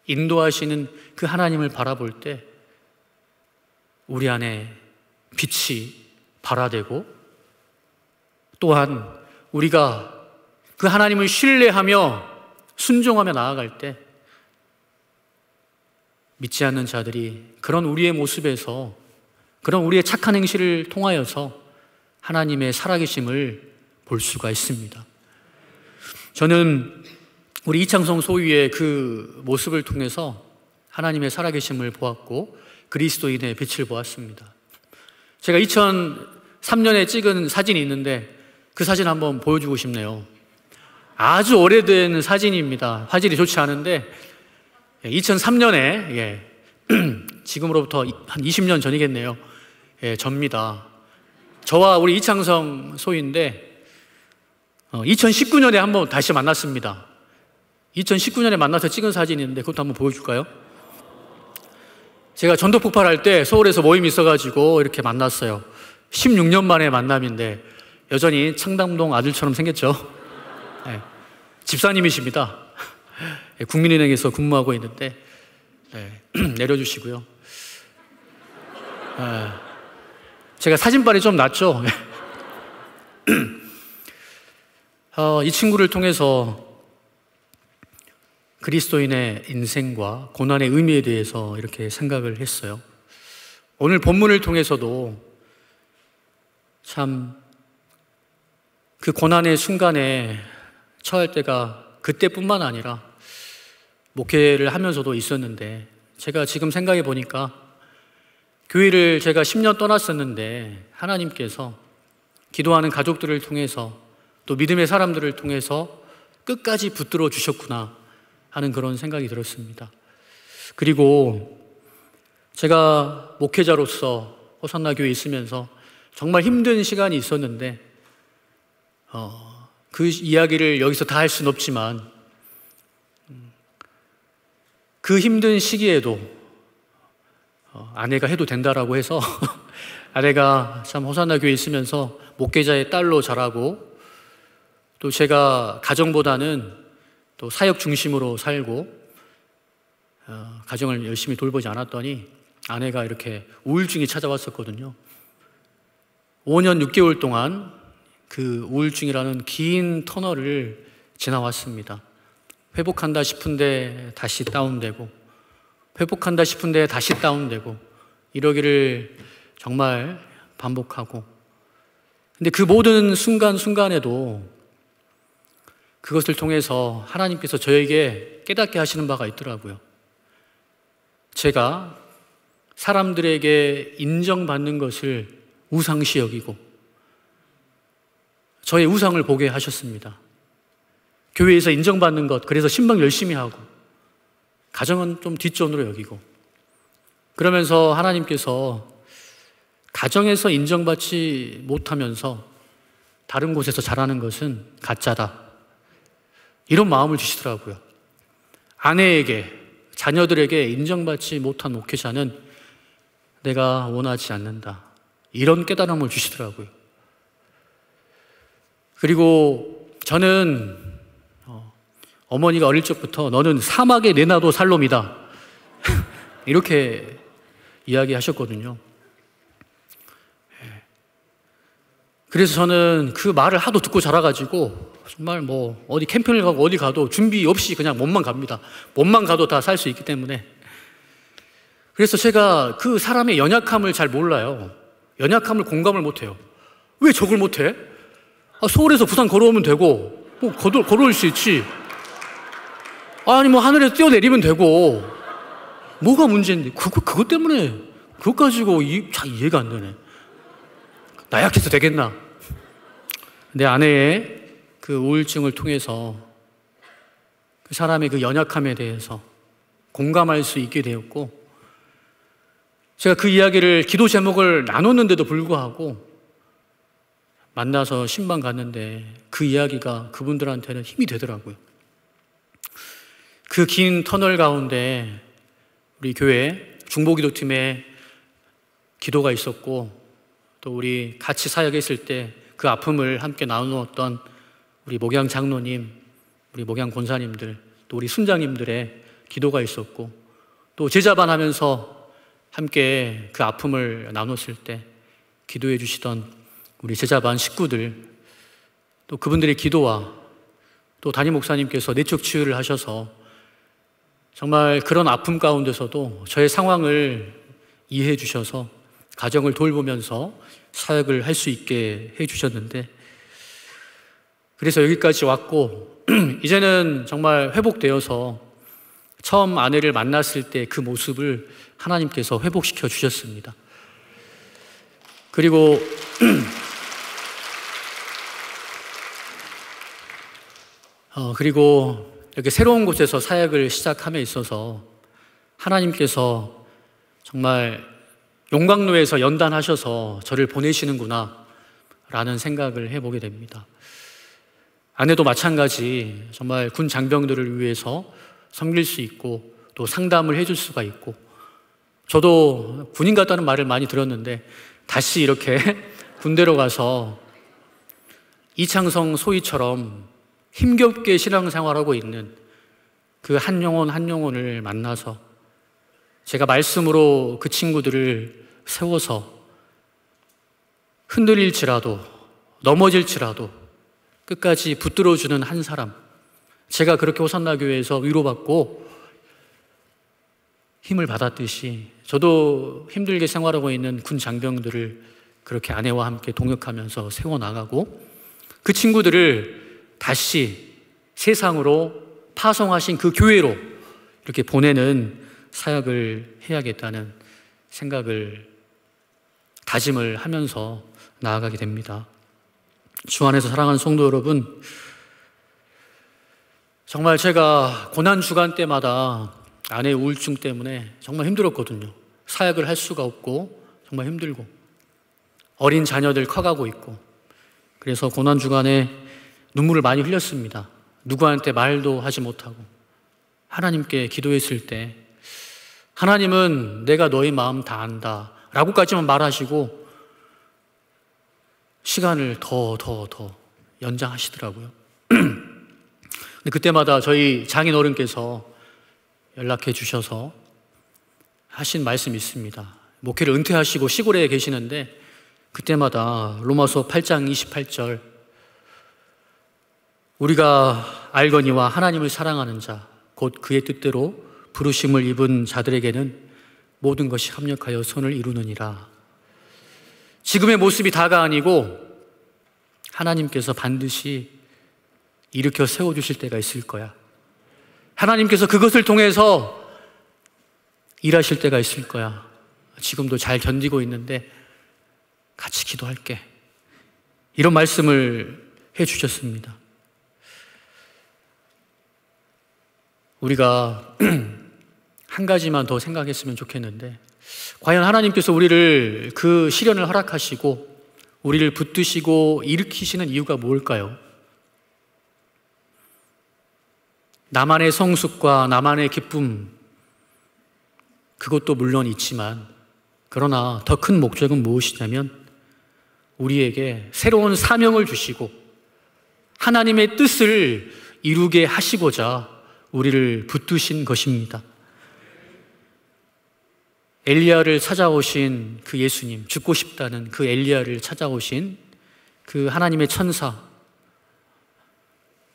인도하시는 그 하나님을 바라볼 때 우리 안에 빛이 발화되고, 또한 우리가 그 하나님을 신뢰하며 순종하며 나아갈 때 믿지 않는 자들이 그런 우리의 모습에서, 그런 우리의 착한 행실을 통하여서 하나님의 살아계심을 볼 수가 있습니다. 저는 우리 이창성 소위의 그 모습을 통해서 하나님의 살아계심을 보았고 그리스도인의 빛을 보았습니다. 제가 2003년에 찍은 사진이 있는데 그 사진 한번 보여주고 싶네요. 아주 오래된 사진입니다. 화질이 좋지 않은데 2003년에 지금으로부터 한 20년 전이겠네요. 접니다. 저와 우리 이창성 소위인데 2019년에 한번 다시 만났습니다. 2019년에 만나서 찍은 사진인데 그것도 한번 보여줄까요? 제가 전도 폭발할 때 서울에서 모임이 있어가지고 이렇게 만났어요. 16년 만에 만남인데 여전히 창당동 아들처럼 생겼죠. 네. 집사님이십니다. 국민은행에서 근무하고 있는데 내려주시고요. 제가 사진빨이 좀 낮죠. 이 친구를 통해서 그리스도인의 인생과 고난의 의미에 대해서 이렇게 생각을 했어요. 오늘 본문을 통해서도 참 그 고난의 순간에 처할 때가 그때뿐만 아니라 목회를 하면서도 있었는데, 제가 지금 생각해 보니까 교회를 제가 10년 떠났었는데 하나님께서 기도하는 가족들을 통해서 또 믿음의 사람들을 통해서 끝까지 붙들어 주셨구나 하는 그런 생각이 들었습니다. 그리고 제가 목회자로서 호산나 교회에 있으면서 정말 힘든 시간이 있었는데 그 이야기를 여기서 다 할 수는 없지만 그 힘든 시기에도 아내가 해도 된다라고 해서 아내가 참 호산나 교회에 있으면서 목회자의 딸로 자라고, 또 제가 가정보다는 또 사역 중심으로 살고 가정을 열심히 돌보지 않았더니 아내가 이렇게 우울증이 찾아왔었거든요. 5년 6개월 동안 그 우울증이라는 긴 터널을 지나왔습니다. 회복한다 싶은데 다시 다운되고, 회복한다 싶은데 다시 다운되고, 이러기를 정말 반복하고, 근데 그 모든 순간순간에도 그것을 통해서 하나님께서 저에게 깨닫게 하시는 바가 있더라고요. 제가 사람들에게 인정받는 것을 우상시 여기고 저의 우상을 보게 하셨습니다. 교회에서 인정받는 것, 그래서 신방 열심히 하고 가정은 좀 뒷전으로 여기고, 그러면서 하나님께서 가정에서 인정받지 못하면서 다른 곳에서 잘하는 것은 가짜다, 이런 마음을 주시더라고요. 아내에게, 자녀들에게 인정받지 못한 목회자는 내가 원하지 않는다, 이런 깨달음을 주시더라고요. 그리고 저는 어머니가 어릴 적부터 너는 사막에 내놔도 살놈이다 이렇게 이야기하셨거든요. 그래서 저는 그 말을 하도 듣고 자라가지고 정말 뭐 어디 캠핑을 가고 어디 가도 준비 없이 그냥 몸만 갑니다. 몸만 가도 다 살 수 있기 때문에. 그래서 제가 그 사람의 연약함을 잘 몰라요. 연약함을 공감을 못해요. 왜 저걸 못해? 서울에서 부산 걸어오면 되고, 뭐 걸어올 수 있지. 아니 뭐 하늘에서 뛰어내리면 되고, 뭐가 문제인데 그것 때문에 그것 가지고 잘 이해가 안 되네. 나 약해서 되겠나? 내 아내의 그 우울증을 통해서 그 사람의 그 연약함에 대해서 공감할 수 있게 되었고, 제가 그 이야기를 기도 제목을 나눴는데도 불구하고 만나서 신방 갔는데 그 이야기가 그분들한테는 힘이 되더라고요. 그 긴 터널 가운데 우리 교회 중보기도팀에 기도가 있었고, 또 우리 같이 사역했을 때 그 아픔을 함께 나누었던 우리 목양 장로님, 우리 목양 권사님들, 또 우리 순장님들의 기도가 있었고, 또 제자반 하면서 함께 그 아픔을 나눴을 때 기도해 주시던 우리 제자반 식구들, 또 그분들의 기도와 또 담임 목사님께서 내적 치유를 하셔서 정말 그런 아픔 가운데서도 저의 상황을 이해해 주셔서 가정을 돌보면서 사역을 할 수 있게 해 주셨는데, 그래서 여기까지 왔고 이제는 정말 회복되어서 처음 아내를 만났을 때 그 모습을 하나님께서 회복시켜 주셨습니다. 그리고 이렇게 새로운 곳에서 사역을 시작함에 있어서 하나님께서 정말 용광로에서 연단하셔서 저를 보내시는구나 라는 생각을 해보게 됩니다. 아내도 마찬가지 정말 군 장병들을 위해서 섬길 수 있고 또 상담을 해줄 수가 있고, 저도 군인 같다는 말을 많이 들었는데 다시 이렇게 군대로 가서 이창성 소희처럼 힘겹게 신앙생활하고 있는 그 한 영혼을 만나서 제가 말씀으로 그 친구들을 세워서 흔들릴지라도 넘어질지라도 끝까지 붙들어주는 한 사람, 제가 그렇게 호산나 교회에서 위로받고 힘을 받았듯이 저도 힘들게 생활하고 있는 군 장병들을 그렇게 아내와 함께 동역하면서 세워나가고, 그 친구들을 다시 세상으로 파송하신 그 교회로 이렇게 보내는 사역을 해야겠다는 생각을, 다짐을 하면서 나아가게 됩니다. 주 안에서 사랑하는 성도 여러분, 정말 제가 고난주간 때마다 아내의 우울증 때문에 정말 힘들었거든요. 사역을 할 수가 없고 정말 힘들고, 어린 자녀들 커가고 있고, 그래서 고난주간에 눈물을 많이 흘렸습니다. 누구한테 말도 하지 못하고 하나님께 기도했을 때 하나님은 내가 너희 마음 다 안다 라고까지만 말하시고 시간을 더 연장하시더라고요. 근데 그때마다 저희 장인 어른께서 연락해 주셔서 하신 말씀이 있습니다. 목회를 은퇴하시고 시골에 계시는데 그때마다 로마서 8장 28절, 우리가 알거니와 하나님을 사랑하는 자 곧 그의 뜻대로 부르심을 입은 자들에게는 모든 것이 합력하여 선을 이루느니라. 지금의 모습이 다가 아니고 하나님께서 반드시 일으켜 세워주실 때가 있을 거야. 하나님께서 그것을 통해서 일하실 때가 있을 거야. 지금도 잘 견디고 있는데 같이 기도할게. 이런 말씀을 해주셨습니다. 우리가 한 가지만 더 생각했으면 좋겠는데, 과연 하나님께서 우리를 그 시련을 허락하시고 우리를 붙드시고 일으키시는 이유가 뭘까요? 나만의 성숙과 나만의 기쁨, 그것도 물론 있지만, 그러나 더 큰 목적은 무엇이냐면 우리에게 새로운 사명을 주시고 하나님의 뜻을 이루게 하시고자 우리를 붙드신 것입니다. 엘리야를 찾아오신 그 예수님, 죽고 싶다는 그 엘리야를 찾아오신 그 하나님의 천사,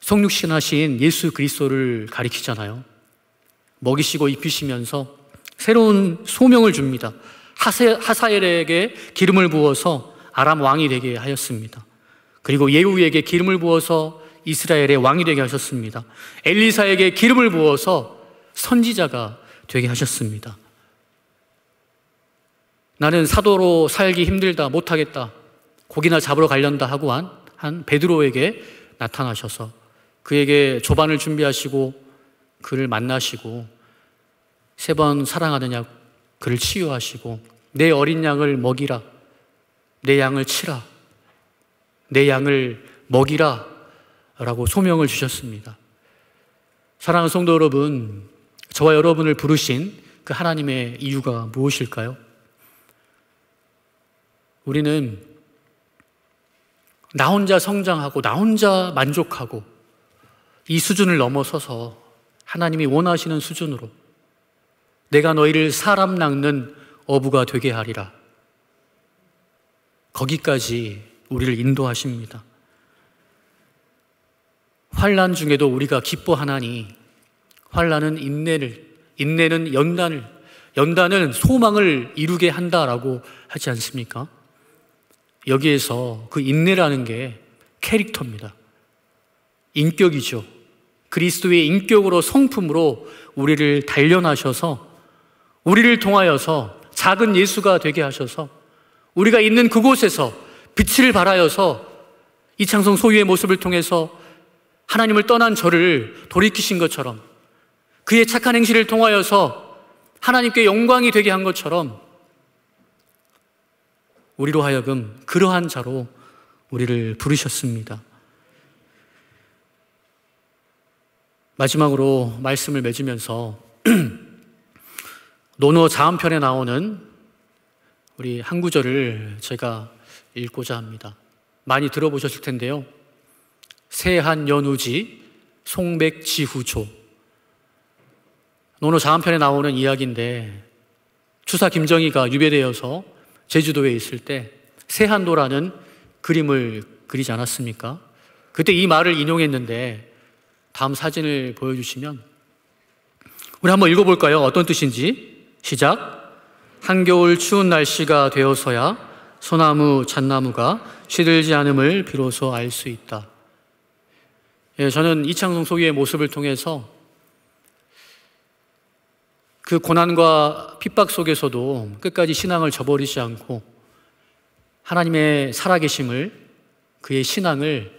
성육신하신 예수 그리스도를 가리키잖아요. 먹이시고 입히시면서 새로운 소명을 줍니다. 하사엘에게 기름을 부어서 아람 왕이 되게 하였습니다. 그리고 예후에게 기름을 부어서 이스라엘의 왕이 되게 하셨습니다. 엘리사에게 기름을 부어서 선지자가 되게 하셨습니다. 나는 사도로 살기 힘들다, 못하겠다, 고기나 잡으러 가련다 하고 한 베드로에게 나타나셔서 그에게 조반을 준비하시고 그를 만나시고 3번 사랑하느냐 그를 치유하시고 내 어린 양을 먹이라, 내 양을 치라, 내 양을 먹이라 라고 소명을 주셨습니다. 사랑하는 성도 여러분, 저와 여러분을 부르신 그 하나님의 이유가 무엇일까요? 우리는 나 혼자 성장하고 나 혼자 만족하고 이 수준을 넘어서서 하나님이 원하시는 수준으로 내가 너희를 사람 낚는 어부가 되게 하리라. 거기까지 우리를 인도하십니다. 환난 중에도 우리가 기뻐하나니 환난은 인내는 연단은 소망을 이루게 한다라고 하지 않습니까? 여기에서 그 인내라는 게 캐릭터입니다. 인격이죠. 그리스도의 인격으로 성품으로 우리를 단련하셔서 우리를 통하여서 작은 예수가 되게 하셔서 우리가 있는 그곳에서 빛을 발하여서 이창성 소유의 모습을 통해서 하나님을 떠난 저를 돌이키신 것처럼 그의 착한 행실을 통하여서 하나님께 영광이 되게 한 것처럼 우리로 하여금 그러한 자로 우리를 부르셨습니다. 마지막으로 말씀을 맺으면서 논어 자언편에 나오는 우리 한 구절을 제가 읽고자 합니다. 많이 들어보셨을 텐데요. 세한연우지 송백지후조. 논어 자언편에 나오는 이야기인데 추사 김정희가 유배되어서 제주도에 있을 때 세한도라는 그림을 그리지 않았습니까? 그때 이 말을 인용했는데 다음 사진을 보여주시면 우리 한번 읽어볼까요? 어떤 뜻인지. 시작. 한겨울 추운 날씨가 되어서야 소나무, 잣나무가 시들지 않음을 비로소 알 수 있다. 저는 이창성 소유의 모습을 통해서 그 고난과 핍박 속에서도 끝까지 신앙을 저버리지 않고 하나님의 살아계심을, 그의 신앙을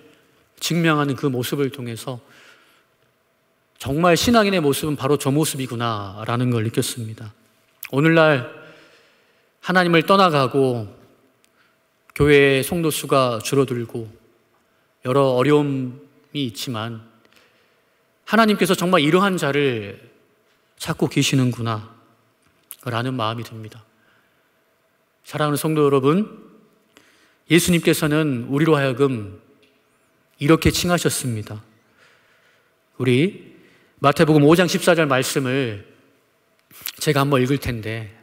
증명하는 그 모습을 통해서 정말 신앙인의 모습은 바로 저 모습이구나 라는 걸 느꼈습니다. 오늘날 하나님을 떠나가고 교회의 성도 수가 줄어들고 여러 어려움이 있지만 하나님께서 정말 이러한 자를 찾고 계시는구나 라는 마음이 듭니다. 사랑하는 성도 여러분, 예수님께서는 우리로 하여금 이렇게 칭하셨습니다. 우리 마태복음 5장 14절 말씀을 제가 한번 읽을 텐데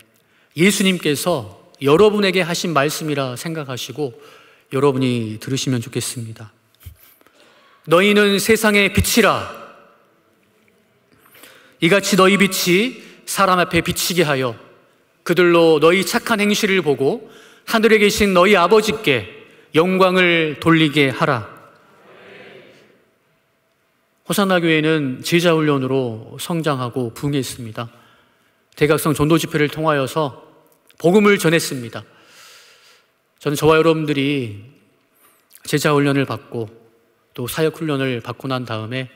예수님께서 여러분에게 하신 말씀이라 생각하시고 여러분이 들으시면 좋겠습니다. 너희는 세상의 빛이라. 이같이 너희 빛이 사람 앞에 비치게 하여 그들로 너희 착한 행실을 보고 하늘에 계신 너희 아버지께 영광을 돌리게 하라. 호산나 교회는 제자훈련으로 성장하고 부흥했습니다. 대각성 전도 집회를 통하여서 복음을 전했습니다. 저는 저와 여러분들이 제자훈련을 받고 또 사역훈련을 받고 난 다음에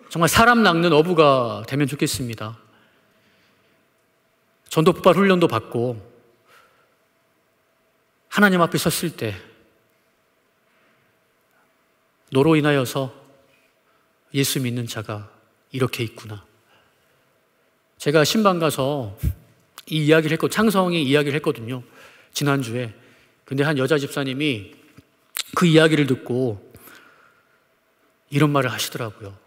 정말 사람 낚는 어부가 되면 좋겠습니다. 전도 폭발 훈련도 받고 하나님 앞에 섰을 때 너로 인하여서 예수 믿는 자가 이렇게 있구나. 제가 신방 가서 이 이야기를 했고 창성이 이야기를 했거든요. 지난주에. 근데 한 여자 집사님이 그 이야기를 듣고 이런 말을 하시더라고요.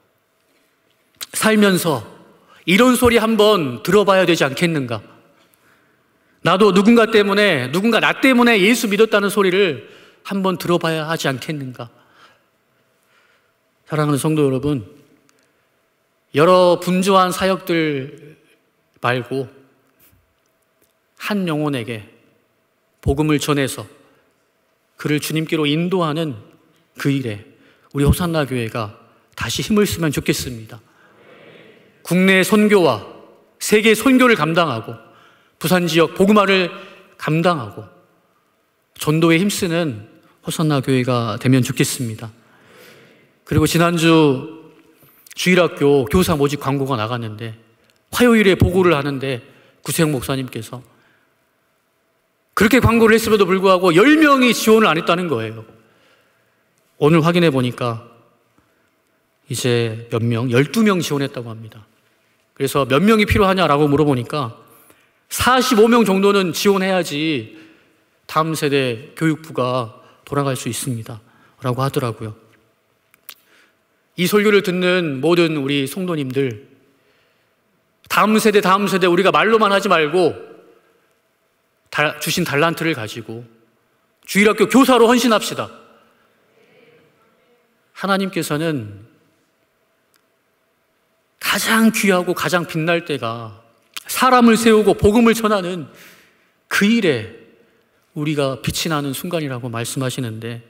살면서 이런 소리 한번 들어봐야 되지 않겠는가? 나도 누군가 나 때문에 예수 믿었다는 소리를 한번 들어봐야 하지 않겠는가? 사랑하는 성도 여러분, 여러 분주한 사역들 말고 한 영혼에게 복음을 전해서 그를 주님께로 인도하는 그 일에 우리 호산나 교회가 다시 힘을 쓰면 좋겠습니다. 국내 선교와 세계 선교를 감당하고 부산 지역 복음화를 감당하고 전도에 힘쓰는 호산나 교회가 되면 좋겠습니다. 그리고 지난주 주일학교 교사 모집 광고가 나갔는데 화요일에 보고를 하는데 구세영 목사님께서 그렇게 광고를 했음에도 불구하고 10명이 지원을 안 했다는 거예요. 오늘 확인해 보니까 이제 몇 명? 12명 지원했다고 합니다. 그래서 몇 명이 필요하냐라고 물어보니까 45명 정도는 지원해야지 다음 세대 교육부가 돌아갈 수 있습니다 라고 하더라고요. 이 설교를 듣는 모든 우리 성도님들, 다음 세대 우리가 말로만 하지 말고 주신 달란트를 가지고 주일학교 교사로 헌신합시다. 하나님께서는 가장 귀하고 가장 빛날 때가 사람을 세우고 복음을 전하는 그 일에 우리가 빛이 나는 순간이라고 말씀하시는데,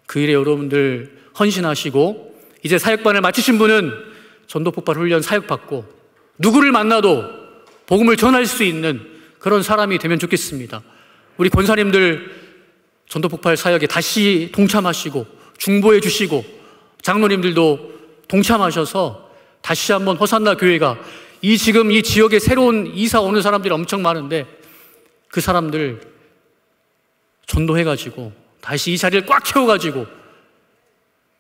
그 일에 여러분들 헌신하시고 이제 사역반을 마치신 분은 전도폭발 훈련 사역받고 누구를 만나도 복음을 전할 수 있는 그런 사람이 되면 좋겠습니다. 우리 권사님들 전도폭발 사역에 다시 동참하시고 중보해 주시고 장로님들도 동참하셔서 다시 한번 허산나 교회가 지금 이 지역에 새로운 이사 오는 사람들이 엄청 많은데 그 사람들 전도해가지고 다시 이 자리를 꽉 채워가지고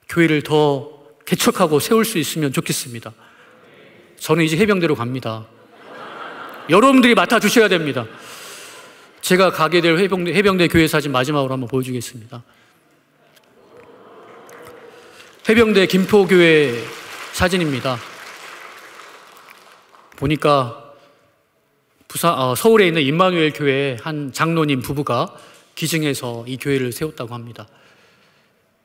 교회를 더 개척하고 세울 수 있으면 좋겠습니다. 저는 이제 해병대로 갑니다. 여러분들이 맡아주셔야 됩니다. 제가 가게 될 해병대 교회 사진 마지막으로 한번 보여주겠습니다. 해병대 김포교회 사진입니다. 보니까 서울에 있는 임마누엘 교회 한 장로님 부부가 기증해서 이 교회를 세웠다고 합니다.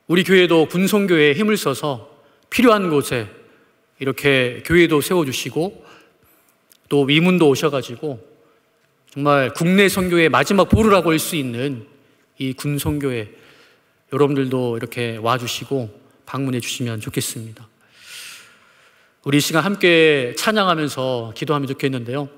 우리 교회도 군송교회에 힘을 써서 필요한 곳에 이렇게 교회도 세워주시고 또 위문도 오셔가지고 정말 국내 선교의 마지막 보루라고 할 수 있는 이 군송교회, 여러분들도 이렇게 와주시고 방문해 주시면 좋겠습니다. 우리 이 시간 함께 찬양하면서 기도하면 좋겠는데요.